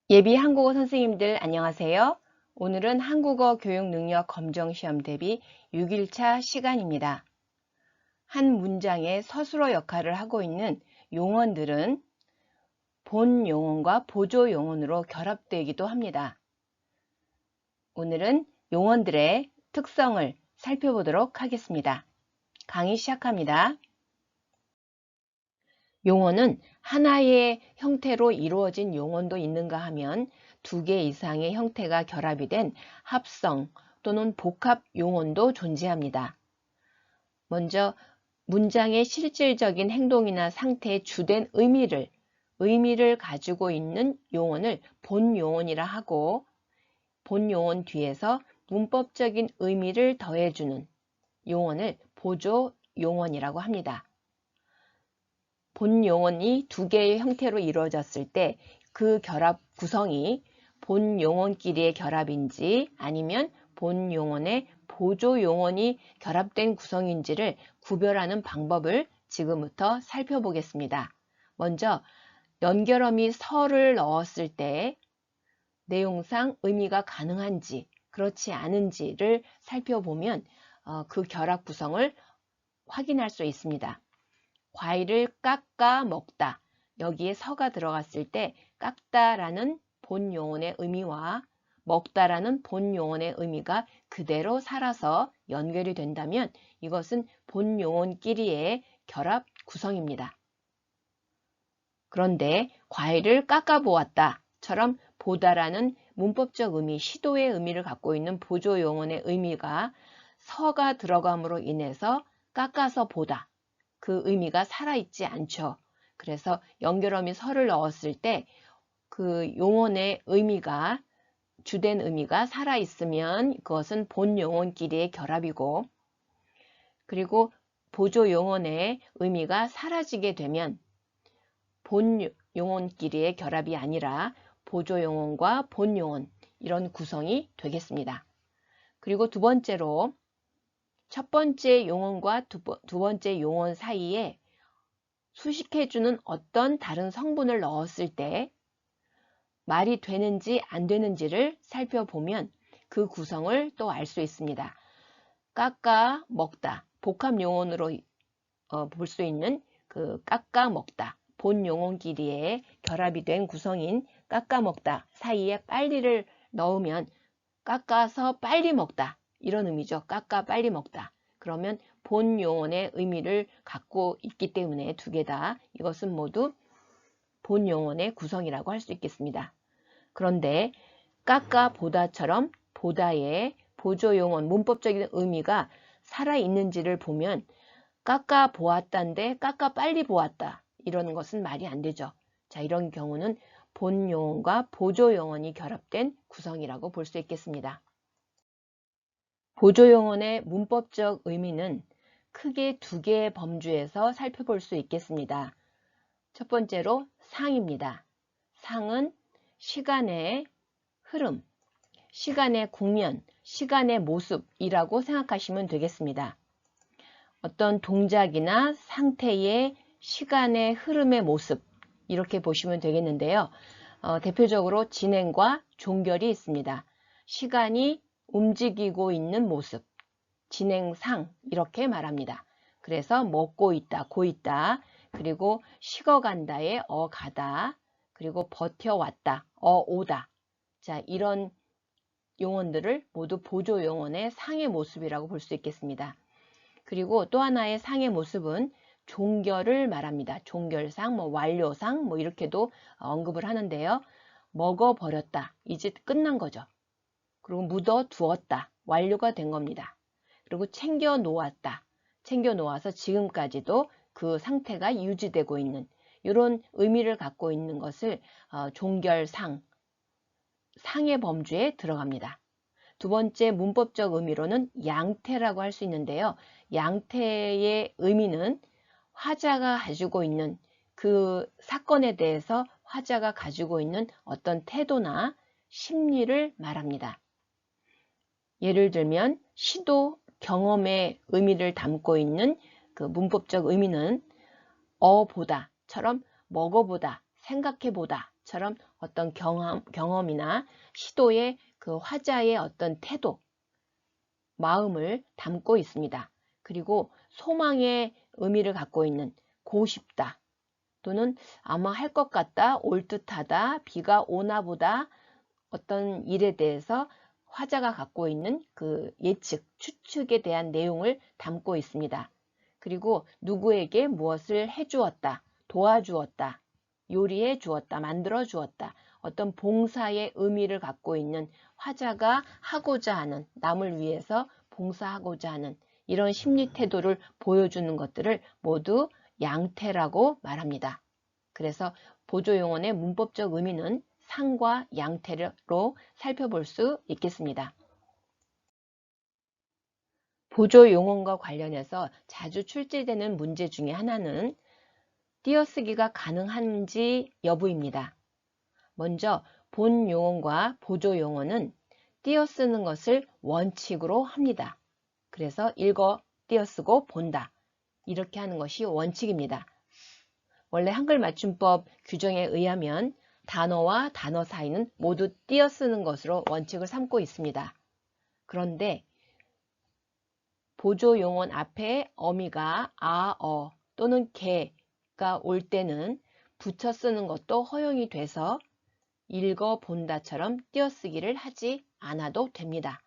예비 한국어 선생님들 안녕하세요. 오늘은 한국어 교육 능력 검정 시험 대비 6일차 시간입니다. 한 문장의 서술어 역할을 하고 있는 용언들은 본 용언과 보조 용언으로 결합되기도 합니다. 오늘은 용언들의 특성을 살펴보도록 하겠습니다. 강의 시작합니다. 용언은 하나의 형태로 이루어진 용언도 있는가 하면 두 개 이상의 형태가 결합이 된 합성 또는 복합 용언도 존재합니다. 먼저 문장의 실질적인 행동이나 상태의 주된 의미를 가지고 있는 용언을 본 용언이라 하고, 본 용언 뒤에서 문법적인 의미를 더해주는 용언을 보조 용언이라고 합니다. 본 용언이 두 개의 형태로 이루어졌을 때 그 결합 구성이 본 용언끼리의 결합인지 아니면 본 용언의 보조 용언이 결합된 구성인지를 구별하는 방법을 지금부터 살펴보겠습니다. 먼저 연결어미 서를 넣었을 때 내용상 의미가 가능한지 그렇지 않은지를 살펴보면 그 결합 구성을 확인할 수 있습니다. 과일을 깎아 먹다. 여기에 서가 들어갔을 때 깎다라는 본 용언의 의미와 먹다라는 본 용언의 의미가 그대로 살아서 연결이 된다면 이것은 본 용언끼리의 결합 구성입니다. 그런데 과일을 깎아 보았다처럼 보다라는 문법적 의미, 시도의 의미를 갖고 있는 보조 용언의 의미가 서가 들어감으로 인해서 깎아서 보다. 그 의미가 살아있지 않죠. 그래서 연결어미 서를 넣었을 때 그 용언의 의미가, 주된 의미가 살아있으면 그것은 본 용언끼리의 결합이고, 그리고 보조 용언의 의미가 사라지게 되면 본 용언끼리의 결합이 아니라 보조 용언과 본 용언, 이런 구성이 되겠습니다. 그리고 두 번째로 첫 번째 용언과 두 번째 용언 사이에 수식해주는 어떤 다른 성분을 넣었을 때 말이 되는지 안 되는지를 살펴보면 그 구성을 또 알 수 있습니다. 깎아 먹다, 복합 용언으로 볼 수 있는 그 깎아 먹다, 본 용언끼리의 결합이 된 구성인 깎아 먹다 사이에 빨리를 넣으면 깎아서 빨리 먹다, 이런 의미죠. 깎아 빨리 먹다. 그러면 본 용언의 의미를 갖고 있기 때문에 두 개 다 이것은 모두 본 용언의 구성이라고 할 수 있겠습니다. 그런데 깎아 보다처럼 보다의 보조 용언, 문법적인 의미가 살아있는지를 보면 깎아 보았다인데 깎아 빨리 보았다, 이러는 것은 말이 안 되죠. 자, 이런 경우는 본 용언과 보조 용언이 결합된 구성이라고 볼 수 있겠습니다. 보조 용언의 문법적 의미는 크게 두 개의 범주에서 살펴볼 수 있겠습니다. 첫 번째로 상입니다. 상은 시간의 흐름, 시간의 국면, 시간의 모습이라고 생각하시면 되겠습니다. 어떤 동작이나 상태의 시간의 흐름의 모습, 이렇게 보시면 되겠는데요. 대표적으로 진행과 종결이 있습니다. 시간이 움직이고 있는 모습, 진행상, 이렇게 말합니다. 그래서 먹고 있다, 고 있다, 그리고 식어간다에 가다, 그리고 버텨왔다, 오다. 자, 이런 용언들을 모두 보조 용언의 상의 모습이라고 볼 수 있겠습니다. 그리고 또 하나의 상의 모습은 종결을 말합니다. 종결상, 완료상, 이렇게도 언급을 하는데요. 먹어버렸다, 이제 끝난 거죠. 그리고 묻어두었다, 완료가 된 겁니다. 그리고 챙겨 놓았다, 챙겨 놓아서 지금까지도 그 상태가 유지되고 있는 이런 의미를 갖고 있는 것을 종결상, 상의 범주에 들어갑니다. 두 번째 문법적 의미로는 양태라고 할 수 있는데요. 양태의 의미는 화자가 가지고 있는 그 사건에 대해서 화자가 가지고 있는 어떤 태도나 심리를 말합니다. 예를 들면 시도, 경험의 의미를 담고 있는 그 문법적 의미는 보다처럼 먹어보다, 생각해보다처럼 어떤 경험이나 시도의 그 화자의 어떤 태도, 마음을 담고 있습니다. 그리고 소망의 의미를 갖고 있는 고싶다 또는 아마 할 것 같다, 올 듯하다, 비가 오나 보다 어떤 일에 대해서 화자가 갖고 있는 그 예측, 추측에 대한 내용을 담고 있습니다. 그리고 누구에게 무엇을 해주었다, 도와주었다, 요리해 주었다, 만들어 주었다, 어떤 봉사의 의미를 갖고 있는 화자가 하고자 하는, 남을 위해서 봉사하고자 하는 이런 심리 태도를 보여주는 것들을 모두 양태라고 말합니다. 그래서 보조용언의 문법적 의미는 상과 양태로 살펴볼 수 있겠습니다. 보조용언과 관련해서 자주 출제되는 문제 중에 하나는 띄어쓰기가 가능한지 여부입니다. 먼저 본 용언과 보조 용언은 띄어쓰는 것을 원칙으로 합니다. 그래서 읽어 띄어쓰고 본다. 이렇게 하는 것이 원칙입니다. 원래 한글 맞춤법 규정에 의하면 단어와 단어 사이는 모두 띄어쓰는 것으로 원칙을 삼고 있습니다. 그런데 보조 용언 앞에 어미가 아, 어 또는 개가 올 때는 붙여 쓰는 것도 허용이 돼서 읽어본다처럼 띄어쓰기를 하지 않아도 됩니다.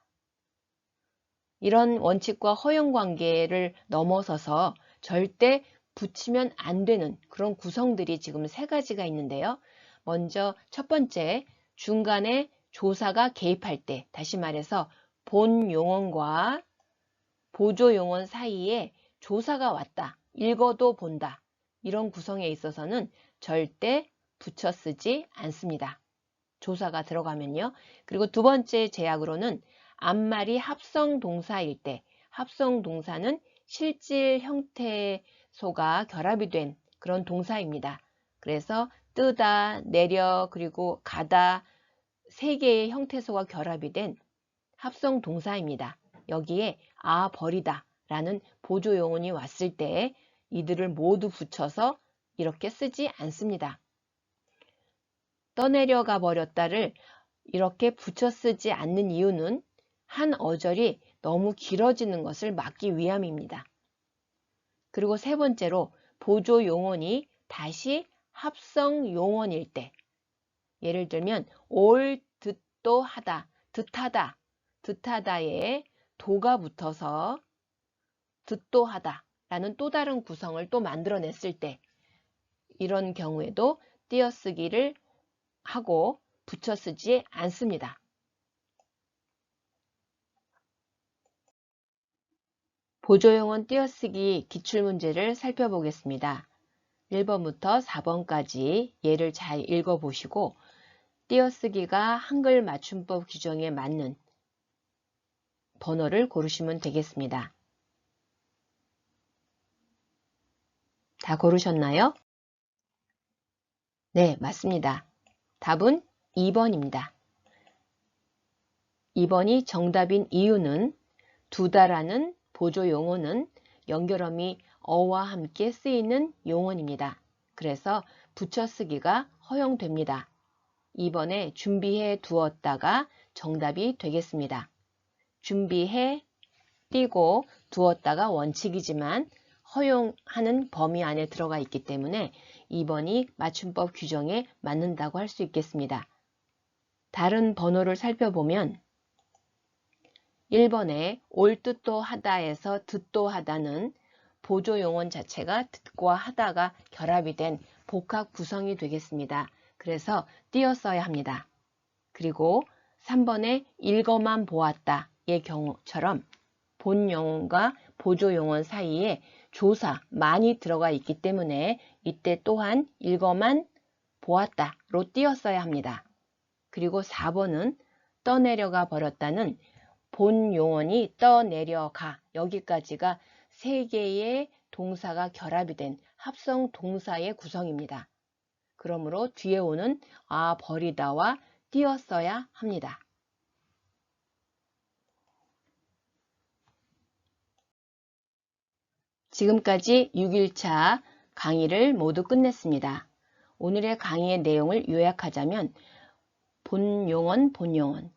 이런 원칙과 허용 관계를 넘어서서 절대 붙이면 안 되는 그런 구성들이 지금 세 가지가 있는데요. 먼저 첫 번째, 중간에 조사가 개입할 때, 다시 말해서 본 용언과 보조 용언 사이에 조사가 왔다, 읽어도 본다. 이런 구성에 있어서는 절대 붙여 쓰지 않습니다. 조사가 들어가면요. 그리고 두 번째 제약으로는 앞말이 합성 동사일 때, 합성 동사는 실질 형태소가 결합이 된 그런 동사입니다. 그래서 뜨다, 내려, 그리고 가다 세 개의 형태소가 결합이 된 합성 동사입니다. 여기에 아, 버리다 라는 보조 용언이 왔을 때 이들을 모두 붙여서 이렇게 쓰지 않습니다. 떠내려가 버렸다를 이렇게 붙여 쓰지 않는 이유는 한 어절이 너무 길어지는 것을 막기 위함입니다. 그리고 세 번째로 보조 용언이 다시 합성 용언일 때, 예를 들면 올 듯도 하다, 듯하다, 듯하다에 도가 붙어서 듯도 하다 라는 또 다른 구성을 또 만들어냈을 때, 이런 경우에도 띄어쓰기를 하고 붙여 쓰지 않습니다. 보조용언 띄어쓰기 기출문제를 살펴보겠습니다. 1번부터 4번까지 예를 잘 읽어보시고 띄어쓰기가 한글 맞춤법 규정에 맞는 번호를 고르시면 되겠습니다. 다 고르셨나요? 네, 맞습니다. 답은 2번입니다. 2번이 정답인 이유는 두다라는 보조 용어는 연결어미 어와 함께 쓰이는 용어입니다. 그래서 붙여쓰기가 허용됩니다. 2번에 준비해 두었다가 정답이 되겠습니다. 준비해 띄고 두었다가 원칙이지만 허용하는 범위 안에 들어가 있기 때문에 2번이 맞춤법 규정에 맞는다고 할 수 있겠습니다. 다른 번호를 살펴보면 1번에 올 듯도 하다에서 듣도 하다는 보조 용언 자체가 듣과 하다가 결합이 된 복합 구성이 되겠습니다. 그래서 띄어 써야 합니다. 그리고 3번에 읽어만 보았다의 경우처럼 본 용언과 보조 용언 사이에 조사 많이 들어가 있기 때문에 이때 또한 읽어만 보았다로 띄어 써야 합니다. 그리고 4번은 떠내려가 버렸다는 본 용언이 떠내려가 여기까지가 세 개의 동사가 결합이 된 합성 동사의 구성입니다. 그러므로 뒤에 오는 아, 버리다와 띄어 써야 합니다. 지금까지 6일차 강의를 모두 끝냈습니다. 오늘의 강의의 내용을 요약하자면 본용언, 본용언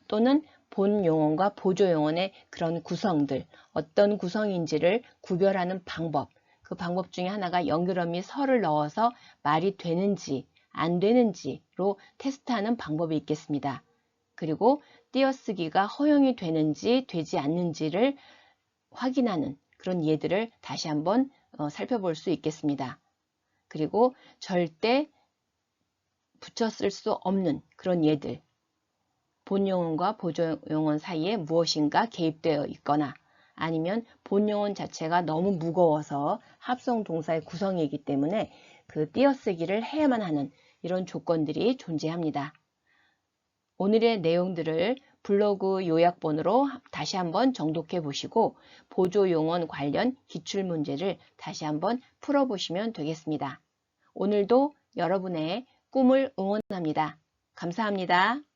또는 본용언과 보조용언의 그런 구성들, 어떤 구성인지를 구별하는 방법, 그 방법 중에 하나가 연결어미 서를 넣어서 말이 되는지 안 되는지로 테스트하는 방법이 있겠습니다. 그리고 띄어쓰기가 허용이 되는지 되지 않는지를 확인하는 그런 예들을 다시 한번 살펴볼 수 있겠습니다. 그리고 절대 붙여 쓸 수 없는 그런 예들, 본용언과 보조용언 사이에 무엇인가 개입되어 있거나 아니면 본용언 자체가 너무 무거워서 합성 동사의 구성이기 때문에 그 띄어쓰기를 해야만 하는 이런 조건들이 존재합니다. 오늘의 내용들을 블로그 요약본으로 다시 한번 정독해 보시고 보조용언 관련 기출문제를 다시 한번 풀어보시면 되겠습니다. 오늘도 여러분의 꿈을 응원합니다. 감사합니다.